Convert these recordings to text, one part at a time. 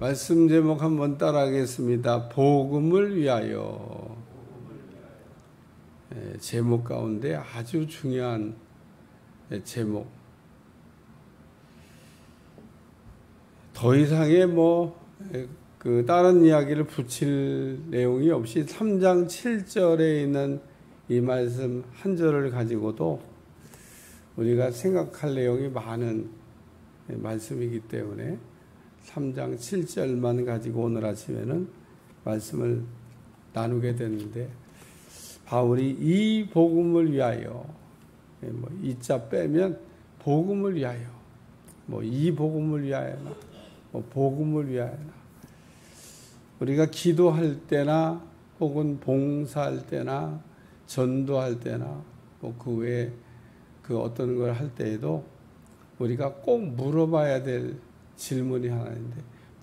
말씀 제목 한번 따라하겠습니다. 복음을 위하여. 제목 가운데 아주 중요한 제목. 더 이상의 다른 이야기를 붙일 내용이 없이 3장 7절에 있는 이 말씀 한 절을 가지고도 우리가 생각할 내용이 많은 말씀이기 때문에 3장 7절만 가지고 오늘 아침에는 말씀을 나누게 됐는데, 바울이 이 복음을 위하여, 이자 빼면 복음을 위하여, 이 복음을 위하여나, 복음을 위하여나, 우리가 기도할 때나 혹은 봉사할 때나 전도할 때나 그 외에 어떤 걸 할 때에도 우리가 꼭 물어봐야 될 질문이 하나 있는데,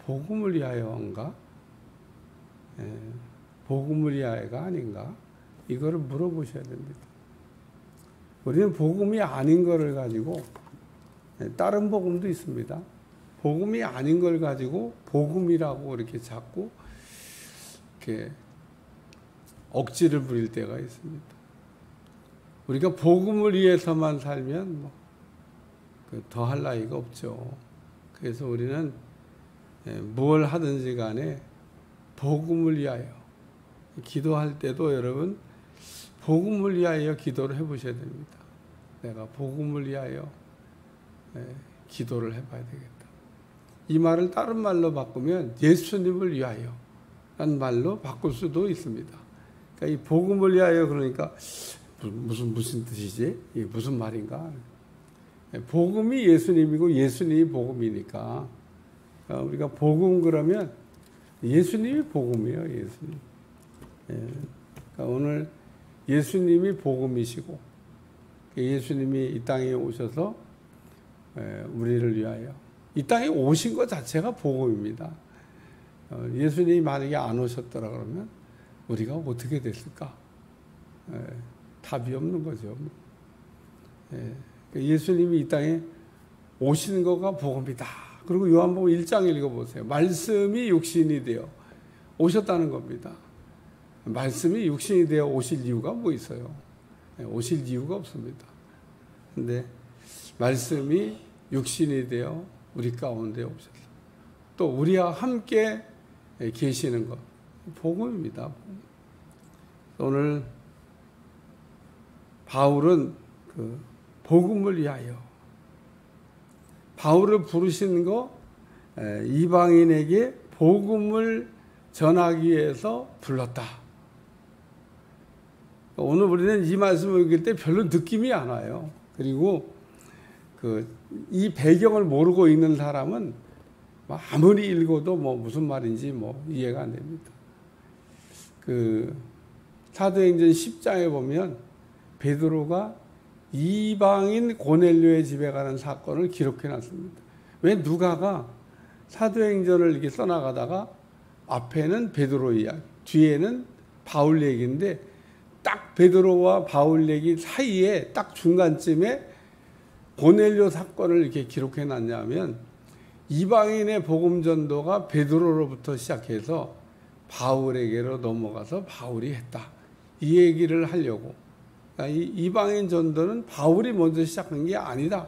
복음을 위하여인가? 복음을 위하여가 아닌가? 이거를 물어보셔야 됩니다. 우리는 복음이 아닌 거를 가지고, 다른 복음도 있습니다. 복음이 아닌 걸 가지고 복음이라고 이렇게 자꾸 이렇게 억지를 부릴 때가 있습니다. 우리가 복음을 위해서만 살면 더 할 나위가 없죠. 그래서 우리는 무엇을 하든지 간에 복음을 위하여, 기도할 때도 여러분 복음을 위하여 기도를 해보셔야 됩니다. 내가 복음을 위하여 기도를 해봐야 되겠다. 이 말을 다른 말로 바꾸면 예수님을 위하여 라는 말로 바꿀 수도 있습니다. 그러니까 이 복음을 위하여, 그러니까 무슨 뜻이지? 이게 무슨 말인가? 복음이 예수님이고 예수님이 복음이니까 우리가 복음 그러면 예수님이 복음이에요. 예수님. 그러니까 오늘 예수님이 복음이시고, 예수님이 이 땅에 오셔서 우리를 위하여, 이 땅에 오신 것 자체가 복음입니다. 예수님이 만약에 안 오셨더라 그러면 우리가 어떻게 됐을까? 답이 없는 거죠. 예수님이 이 땅에 오시는 거가 복음이다. 그리고 요한복음 1장 읽어보세요. 말씀이 육신이 되어 오셨다는 겁니다. 말씀이 육신이 되어 오실 이유가 뭐 있어요? 오실 이유가 없습니다. 근데 말씀이 육신이 되어 우리 가운데 오셔서 또 우리와 함께 계시는 것, 복음입니다. 오늘 바울은 복음을 위하여, 바울을 부르신 거 이방인에게 복음을 전하기 위해서 불렀다. 오늘 우리는 이 말씀을 읽을 때 별로 느낌이 안 와요. 그리고 이 배경을 모르고 읽는 사람은 아무리 읽어도 무슨 말인지 이해가 안 됩니다. 사도행전 10장에 보면 베드로가 이방인 고넬료의 집에 가는 사건을 기록해 놨습니다. 왜 누가가 사도행전을 이렇게 써나가다가 앞에는 베드로 이야기, 뒤에는 바울 얘기인데 딱 베드로와 바울 얘기 사이에 딱 중간쯤에 고넬료 사건을 이렇게 기록해 놨냐면, 이방인의 복음 전도가 베드로로부터 시작해서 바울에게로 넘어가서 바울이 했다. 이 얘기를 하려고. 이 이방인 전도는 바울이 먼저 시작한 게 아니다.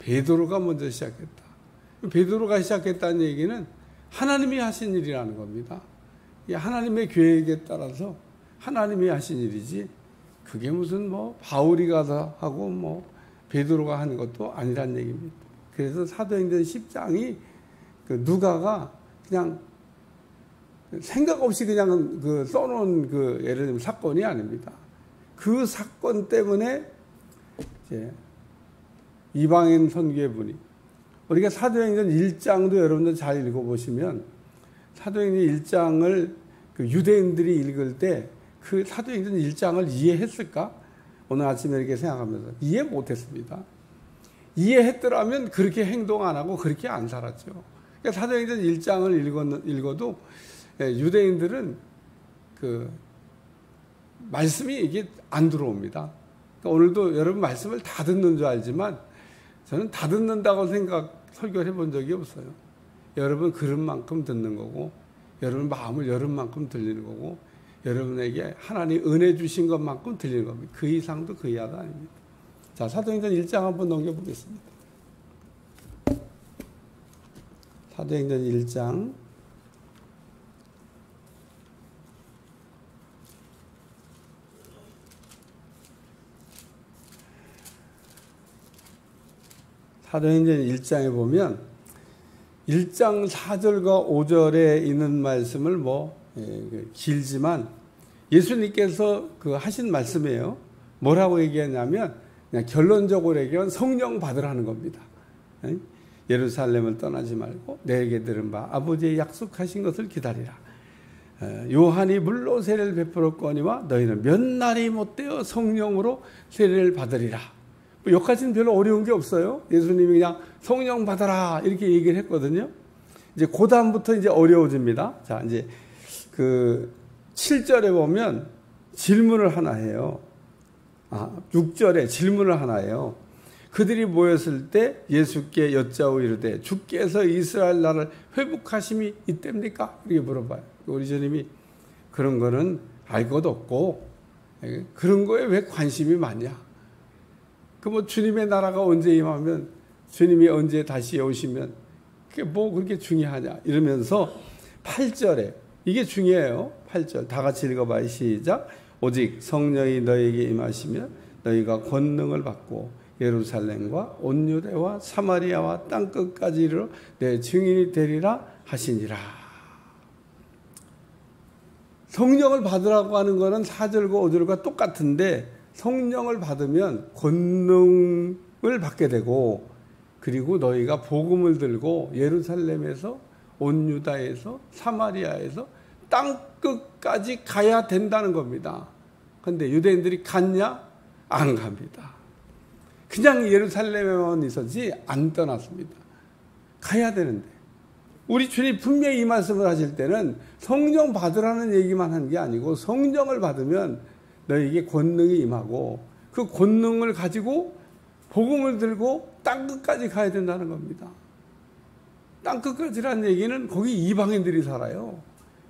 베드로가 먼저 시작했다. 베드로가 시작했다는 얘기는 하나님이 하신 일이라는 겁니다. 하나님의 계획에 따라서 하나님이 하신 일이지, 그게 무슨 바울이 가서 하고 베드로가 하는 것도 아니란 얘기입니다. 그래서 사도행전 10장이 누가가 그냥 생각 없이 그냥 써놓은 예를 들면 사건이 아닙니다. 그 사건 때문에 이제 이방인 선교회분이, 우리가 사도행전 1장도 여러분들 잘 읽어보시면 사도행전 1장을 유대인들이 읽을 때 그 사도행전 1장을 이해했을까? 오늘 아침에 이렇게 생각하면서 이해 못했습니다. 이해했더라면 그렇게 행동 안 하고 그렇게 안 살았죠. 그러니까 사도행전 1장을 읽어도 유대인들은 말씀이 이게 안 들어옵니다. 그러니까 오늘도 여러분 말씀을 다 듣는 줄 알지만 저는 다 듣는다고 설교를 해본 적이 없어요. 여러분 그런 만큼 듣는 거고, 여러분 마음을 열은 만큼 들리는 거고, 여러분에게 하나님 은혜 주신 것만큼 들리는 겁니다. 그 이상도 그 이하도 아닙니다. 자, 사도행전 1장 한번 넘겨보겠습니다. 사도행전 1장. 사도행전 1장에 보면 1장 4절과 5절에 있는 말씀을 길지만 예수님께서 그 하신 말씀이에요. 뭐라고 얘기했냐면 그냥 결론적으로 얘기하면 성령 받으라는 겁니다. 예루살렘을 떠나지 말고 내게 들은 바 아버지의 약속하신 것을 기다리라. 요한이 물로 세례를 베풀었거니와 너희는 몇 날이 못되어 성령으로 세례를 받으리라. 여기까지는 별로 어려운 게 없어요. 예수님이 그냥 성령 받아라 이렇게 얘기를 했거든요. 이제 그 다음부터 이제 어려워집니다. 자, 이제 그 7절에 보면 질문을 하나 해요. 6절에 질문을 하나 해요. 그들이 모였을 때 예수께 여짜오 이르되 주께서 이스라엘 나라를 회복하심이 있답니까? 이렇게 물어봐요. 우리 주님이 그런 거는 알 것도 없고 그런 거에 왜 관심이 많냐? 주님의 나라가 언제 임하면, 주님이 언제 다시 오시면, 그게 뭐 그렇게 중요하냐. 이러면서 8절에, 이게 중요해요. 8절. 다 같이 읽어봐요. 시작. 오직 성령이 너희에게 임하시면 너희가 권능을 받고 예루살렘과 온 유대와 사마리아와 땅끝까지 이르러 내 증인이 되리라 하시니라. 성령을 받으라고 하는 거는 4절과 5절과 똑같은데, 성령을 받으면 권능을 받게 되고, 그리고 너희가 복음을 들고 예루살렘에서 온 유다에서 사마리아에서 땅끝까지 가야 된다는 겁니다. 그런데 유대인들이 갔냐? 안 갑니다. 그냥 예루살렘에만 있었지 안 떠났습니다. 가야 되는데, 우리 주님 분명히 이 말씀을 하실 때는 성령 받으라는 얘기만 한 게 아니고, 성령을 받으면 너에게 권능이 임하고 그 권능을 가지고 복음을 들고 땅끝까지 가야 된다는 겁니다. 땅끝까지라는 얘기는 거기 이방인들이 살아요.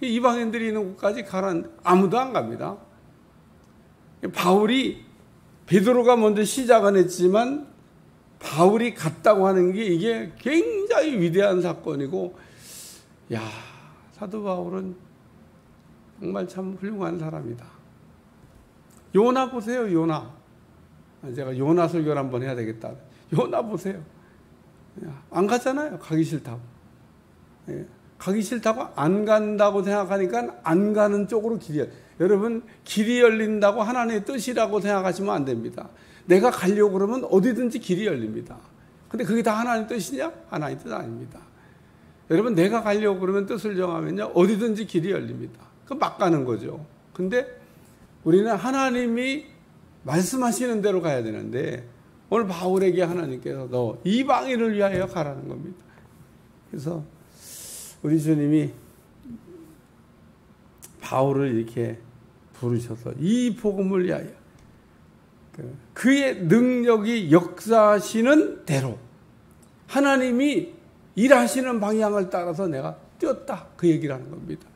이방인들이 있는 곳까지 가라는, 아무도 안 갑니다. 베드로가 먼저 시작은 했지만 바울이 갔다고 하는 게 이게 굉장히 위대한 사건이고, 사도 바울은 정말 참 훌륭한 사람이다. 요나 보세요, 요나. 제가 요나 설교를 한번 해야 되겠다. 요나 보세요. 안 가잖아요, 가기 싫다고. 가기 싫다고 안 간다고 생각하니까 안 가는 쪽으로 길이 열려요. 여러분, 길이 열린다고 하나님의 뜻이라고 생각하시면 안 됩니다. 내가 가려고 그러면 어디든지 길이 열립니다. 근데 그게 다 하나님의 뜻이냐? 하나님의 뜻 아닙니다. 여러분, 내가 가려고 그러면 뜻을 정하면요, 어디든지 길이 열립니다. 그 막 가는 거죠. 근데 우리는 하나님이 말씀하시는 대로 가야 되는데, 오늘 바울에게 하나님께서 너 이방인을 위하여 가라는 겁니다. 그래서 우리 주님이 바울을 이렇게 부르셔서 이 복음을 위하여 그의 능력이 역사하시는 대로 하나님이 일하시는 방향을 따라서 내가 뛰었다, 그 얘기를 하는 겁니다.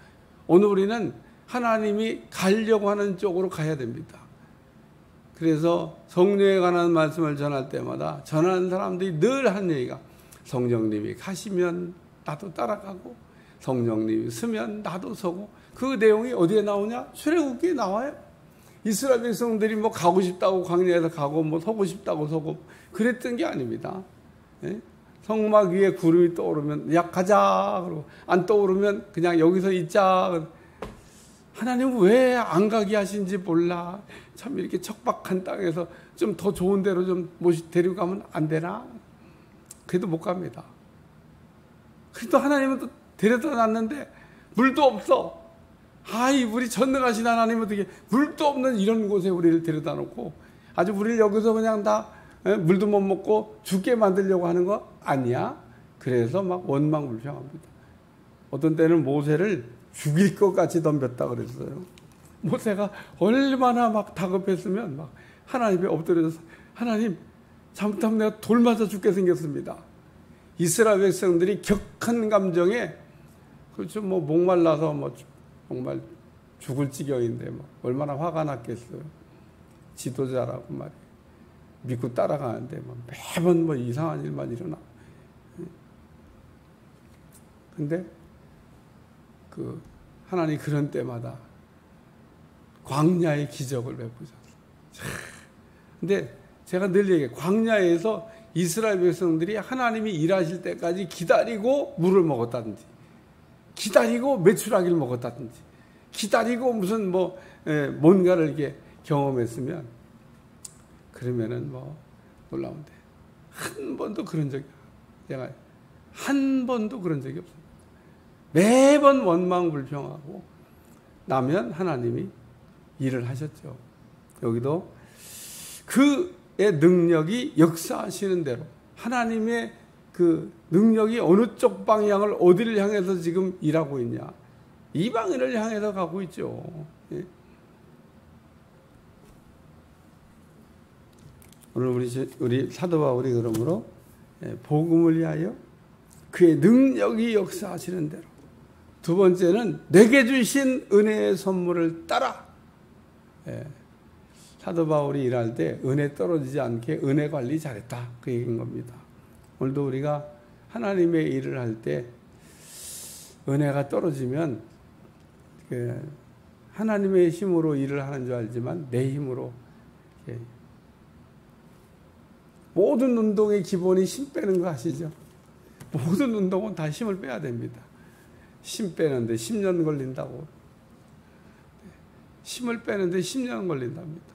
오늘 우리는 하나님이 가려고 하는 쪽으로 가야 됩니다. 그래서 성령에 관한 말씀을 전할 때마다 전하는 사람들이 늘 한 얘기가, 성령님이 가시면 나도 따라가고 성령님이 서면 나도 서고. 그 내용이 어디에 나오냐? 출애굽기에 나와요. 이스라엘 백성들이 뭐 가고 싶다고 광야에서 가고 뭐 서고 싶다고 서고 그랬던 게 아닙니다. 성막 위에 구름이 떠오르면 야 가자 그러고, 안 떠오르면 그냥 여기서 있자. 하나님은 왜 안 가게 하신지 몰라. 참 이렇게 척박한 땅에서 좀 더 좋은 데로 좀 데리고 가면 안 되나? 그래도 못 갑니다. 그래도 하나님은 또 데려다 놨는데 물도 없어. 이 우리 전능하신 하나님은 어떻게 물도 없는 이런 곳에 우리를 데려다 놓고 아주 우리를 여기서 그냥 다 물도 못 먹고 죽게 만들려고 하는 거 아니야? 그래서 막 원망불평합니다. 어떤 때는 모세를 죽일 것 같이 덤볐다 그랬어요. 모세가 얼마나 막 다급했으면 막 하나님에 엎드려서, 하나님 잘못하면 내가 돌 맞아 죽게 생겼습니다. 이스라엘 백성들이 격한 감정에 그렇죠. 뭐 목말라서 뭐 정말 죽을 지경인데 뭐 얼마나 화가 났겠어요. 지도자라고 말이에요. 믿고 따라가는데 뭐 매번 뭐 이상한 일만 일어나. 근데 그 하나님 그런 때마다 광야의 기적을 베푸셨어요. 근데 제가 늘 얘기해요. 광야에서 이스라엘 백성들이 하나님이 일하실 때까지 기다리고 물을 먹었다든지, 기다리고 메추라기를 먹었다든지, 기다리고 무슨 뭔가를 이렇게 경험했으면, 그러면은 뭐 놀라운데 한 번도 그런 적이, 제가 한 번도 그런 적이 없습니다. 매번 원망불평하고 나면 하나님이 일을 하셨죠. 여기도 그의 능력이 역사하시는 대로 하나님의 그 능력이 어느 쪽 방향을 어디를 향해서 지금 일하고 있냐, 이방인을 향해서 가고 있죠. 예. 오늘 우리 사도 바울이 그러므로 복음을 위하여 그의 능력이 역사하시는 대로, 두 번째는 내게 주신 은혜의 선물을 따라. 사도 바울이 일할 때 은혜 떨어지지 않게 은혜 관리 잘했다, 그 얘기인 겁니다. 오늘도 우리가 하나님의 일을 할 때 은혜가 떨어지면 하나님의 힘으로 일을 하는 줄 알지만 내 힘으로, 모든 운동의 기본이 힘 빼는 거 아시죠? 모든 운동은 다 힘을 빼야 됩니다. 힘 빼는데 10년 걸린다고. 힘을 빼는데 10년 걸린답니다.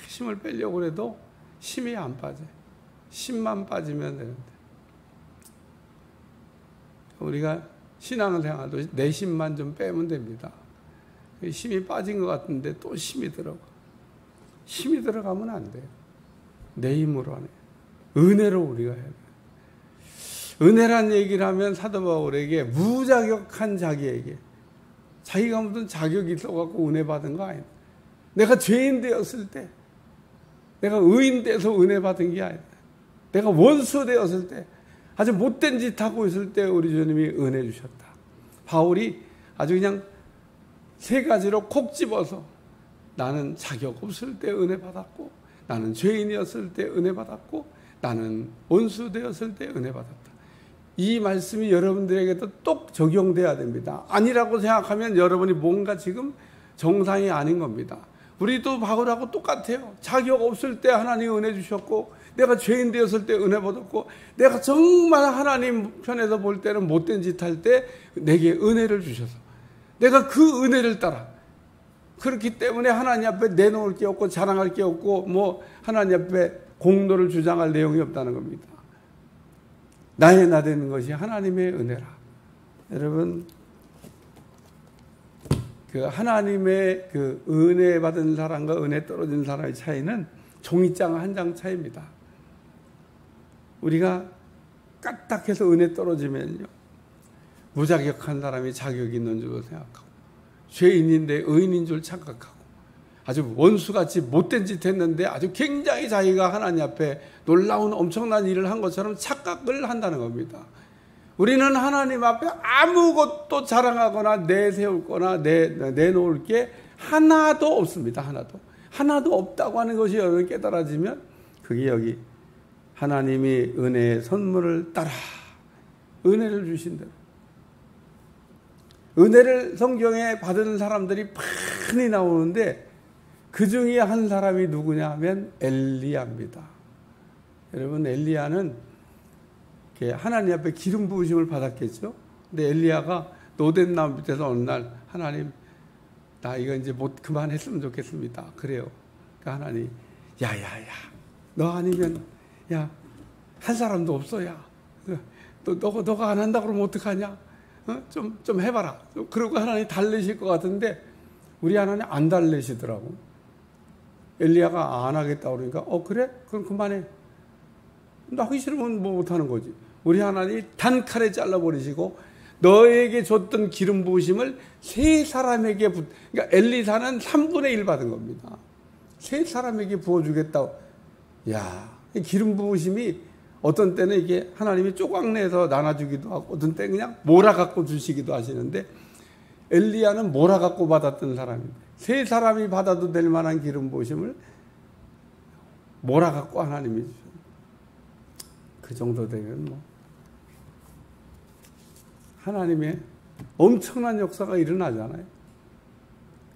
힘을 빼려고 해도 힘이 안 빠져요. 힘만 빠지면 되는데. 우리가 신앙생활도 내 힘만 좀 빼면 됩니다. 힘이 빠진 것 같은데 또 힘이 들어가. 힘이 들어가면 안 돼요. 내 힘으로 하네. 은혜로 우리가 해야 돼요. 은혜란 얘기를 하면 사도 바울에게 무자격한 자기에게, 자기가 무슨 자격이 있어갖고 은혜 받은 거 아니다. 내가 죄인 되었을 때, 내가 의인 돼서 은혜 받은 게 아니다. 내가 원수 되었을 때, 아주 못된 짓 하고 있을 때 우리 주님이 은혜 주셨다. 바울이 아주 그냥 세 가지로 콕 집어서, 나는 자격 없을 때 은혜 받았고, 나는 죄인이었을 때 은혜 받았고, 나는 원수 되었을 때 은혜 받았다. 이 말씀이 여러분들에게도 똑 적용돼야 됩니다. 아니라고 생각하면 여러분이 뭔가 지금 정상이 아닌 겁니다. 우리도 바울하고 똑같아요. 자격 없을 때 하나님 은혜 주셨고, 내가 죄인 되었을 때 은혜 받았고, 내가 정말 하나님 편에서 볼 때는 못된 짓 할 때 내게 은혜를 주셔서 내가 그 은혜를 따라, 그렇기 때문에 하나님 앞에 내놓을 게 없고 자랑할 게 없고 뭐 하나님 앞에 공로를 주장할 내용이 없다는 겁니다. 나의 나 되는 것이 하나님의 은혜라. 여러분, 그 하나님의 그 은혜 받은 사람과 은혜 떨어진 사람의 차이는 종이장 한 장 차이입니다. 우리가 까딱해서 은혜 떨어지면요, 무자격한 사람이 자격이 있는 줄 생각하고, 죄인인데 의인인 줄 착각하고, 아주 원수같이 못된 짓 했는데 아주 굉장히 자기가 하나님 앞에 놀라운 엄청난 일을 한 것처럼 착각을 한다는 겁니다. 우리는 하나님 앞에 아무것도 자랑하거나 내세울 거나 내놓을 게 하나도 없습니다. 하나도 없다고 하는 것이 여러분 깨달아지면, 그게 여기 하나님이 은혜의 선물을 따라 은혜를 주신 대로, 은혜를 성경에 받은 사람들이 많이 나오는데 그 중에 한 사람이 누구냐 하면 엘리야입니다. 여러분, 엘리야는 하나님 앞에 기름 부으심을 받았겠죠. 근데 엘리야가 노된 나무 밑에서 어느 날, 하나님, 나 이거 이제 그만했으면 좋겠습니다. 그래요. 그러니까 하나님, 야야야, 너 아니면 한 사람도 없어. 야, 너가 안 한다 그러면 어떡하냐? 좀 해봐라. 그러고 하나님 달래실 것 같은데 우리 하나님 안 달래시더라고. 엘리야가 안 하겠다고 그러니까 그래? 그럼 그만해. 나 하기 싫으면 뭐 못하는 거지. 우리 하나님이 단칼에 잘라버리시고 너에게 줬던 기름 부으심을 세 사람에게 그러니까 엘리사는 3분의 1 받은 겁니다. 세 사람에게 부어주겠다고. 야, 기름 부으심이 어떤 때는 이게 하나님이 조각내서 나눠주기도 하고 어떤 때는 그냥 몰아갖고 주시기도 하시는데 엘리야는 몰아갖고 받았던 사람입니다. 세 사람이 받아도 될 만한 기름 부으심을 몰아갖고 하나님이 주셨습니다. 그 정도 되면 뭐 하나님의 엄청난 역사가 일어나잖아요.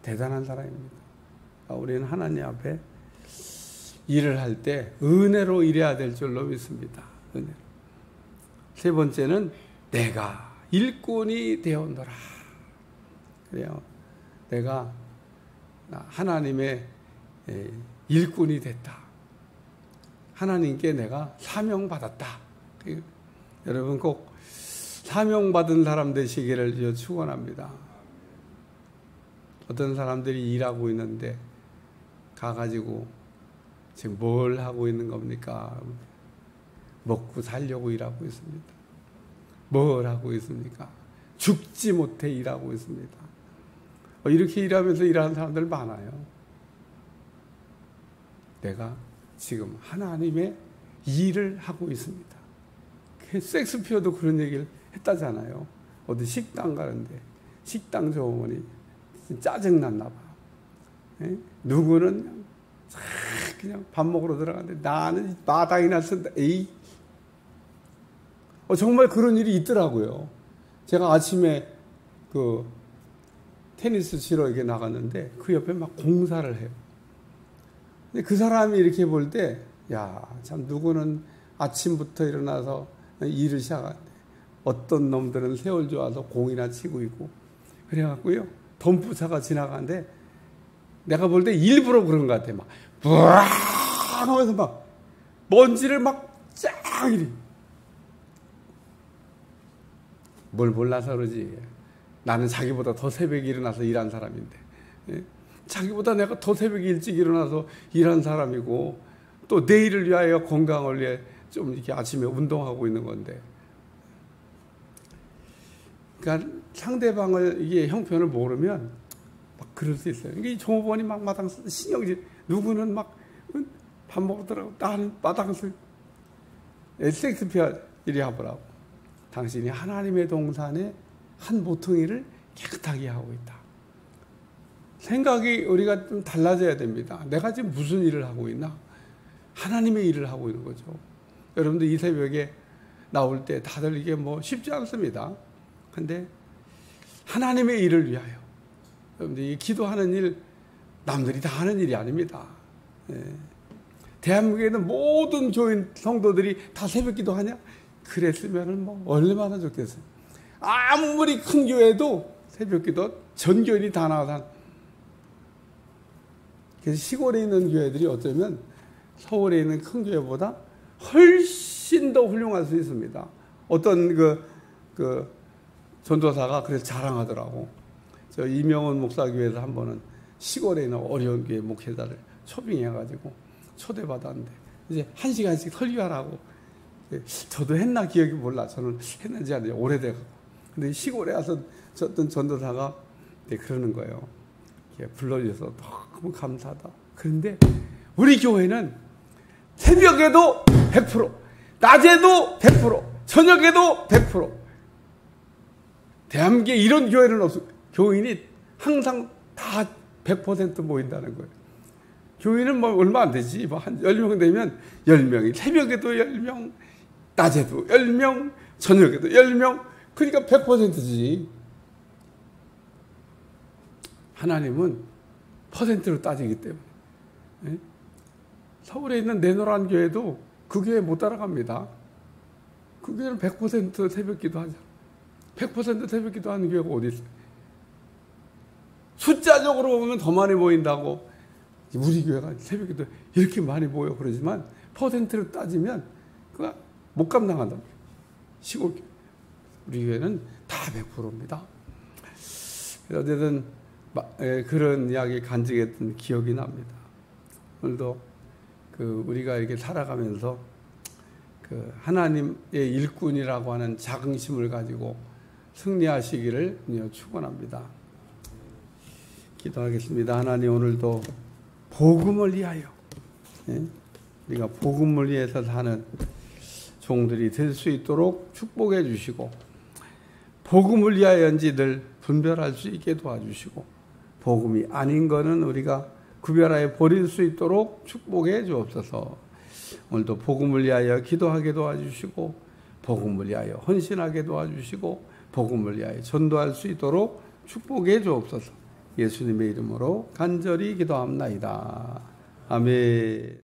대단한 사람입니다. 우리는 하나님 앞에 일을 할 때 은혜로 일해야 될 줄로 믿습니다. 은혜로. 세 번째는 내가 일꾼이 되었노라. 그래요. 내가 하나님의 일꾼이 됐다. 하나님께 내가 사명받았다. 여러분 꼭 사명받은 사람 되시기를 축원합니다. 어떤 사람들이 일하고 있는데 가가지고 지금 뭘 하고 있는 겁니까? 먹고 살려고 일하고 있습니다. 뭘 하고 있습니까? 죽지 못해 일하고 있습니다. 이렇게 일하면서 일하는 사람들 많아요. 내가 지금 하나님의 일을 하고 있습니다. 섹스피어도 그런 얘기를 했다잖아요. 어디 식당 가는데 식당 조어머니 짜증났나 봐. 누구는 그냥 밥 먹으러 들어가는데 나는 마당이나 쓴다. 에이. 정말 그런 일이 있더라고요. 제가 아침에 그 테니스 치러 이렇게 나갔는데 그 옆에 막 공사를 해요. 근데 그 사람이 이렇게 볼 때, 야, 참 누구는 아침부터 일어나서 일을 시작하는데 어떤 놈들은 세월 좋아서 공이나 치고 있고 그래갖고요. 덤프차가 지나가는데 내가 볼 때 일부러 그런 것 같아. 막 부랑 하면서 막 먼지를 막 쫙 이리. 뭘 몰라서 그러지. 나는 자기보다 더 새벽에 일어나서 일한 사람인데. 예? 자기보다 내가 더 새벽에 일찍 일어나서 일한 사람이고 또 내일을 위하여 건강을 위해 좀 이렇게 아침에 운동하고 있는 건데. 그러니까 상대방을 이게 형편을 모르면 막 그럴 수 있어요. 이게 종업원이 막 마당 신경질, 누구는 막 밥 먹더라고. 나는 마당에서 섹스피어 이리 하더라고. 당신이 하나님의 동산에 한 모퉁이를 깨끗하게 하고 있다. 생각이 우리가 좀 달라져야 됩니다. 내가 지금 무슨 일을 하고 있나? 하나님의 일을 하고 있는 거죠. 여러분들 이 새벽에 나올 때 다들 이게 뭐 쉽지 않습니다. 근데 하나님의 일을 위하여 여러분들 이 기도하는 일 남들이 다 하는 일이 아닙니다. 예. 대한민국에 있는 모든 교인 성도들이 다 새벽 기도하냐? 그랬으면 뭐 얼마나 좋겠어요. 아무리 큰 교회도 새벽 기도 전 교인이 다 나와서 그래서 시골에 있는 교회들이 어쩌면 서울에 있는 큰 교회보다 훨씬 더 훌륭할 수 있습니다. 어떤 그 전도사가 그래서 자랑하더라고. 저 이명원 목사교회에서 한 번은 시골에 있는 어려운 교회 목회자를 초빙해가지고 초대받았는데 이제 1시간씩 설교하라고. 저도 했나 기억이 몰라. 저는 했는지 안 해요. 오래돼가고. 근데 시골에 와서 어떤 전도사가 그러는 거예요. 불러주셔서 너무 감사하다. 그런데 우리 교회는 새벽에도 100%, 낮에도 100%, 저녁에도 100%. 대한민국에 이런 교회는 없어. 교인이 항상 다 100% 모인다는 거예요. 교인은 뭐 얼마 안 되지. 뭐 한 10명 되면 10명이, 새벽에도 10명, 낮에도 10명, 저녁에도 10명. 그러니까 100%지. 하나님은 퍼센트로 따지기 때문에. 네? 서울에 있는 내노란 교회도 그 교회 못 따라갑니다. 그 교회는 100% 새벽 기도하죠. 100% 새벽 기도하는 교회가 어디 있어요? 숫자적으로 보면 더 많이 모인다고 우리 교회가 새벽 기도 이렇게 많이 모여 그러지만 퍼센트로 따지면 그거 못 감당한단 말이에요. 시골 교회. 우리 교회는 다 100%입니다. 어쨌든 그런 이야기 간직했던 기억이 납니다. 오늘도 우리가 이렇게 살아가면서 하나님의 일꾼이라고 하는 자긍심을 가지고 승리하시기를 축원합니다. 기도하겠습니다. 하나님, 오늘도 복음을 위하여, 우리가 복음을 위해서 사는 종들이 될 수 있도록 축복해 주시고, 복음을 위하여인지 늘 분별할 수 있게 도와주시고, 복음이 아닌 거는 우리가 구별하여 버릴 수 있도록 축복해 주옵소서. 오늘도 복음을 위하여 기도하게 도와주시고, 복음을 위하여 헌신하게 도와주시고, 복음을 위하여 전도할 수 있도록 축복해 주옵소서. 예수님의 이름으로 간절히 기도합나이다. 아멘.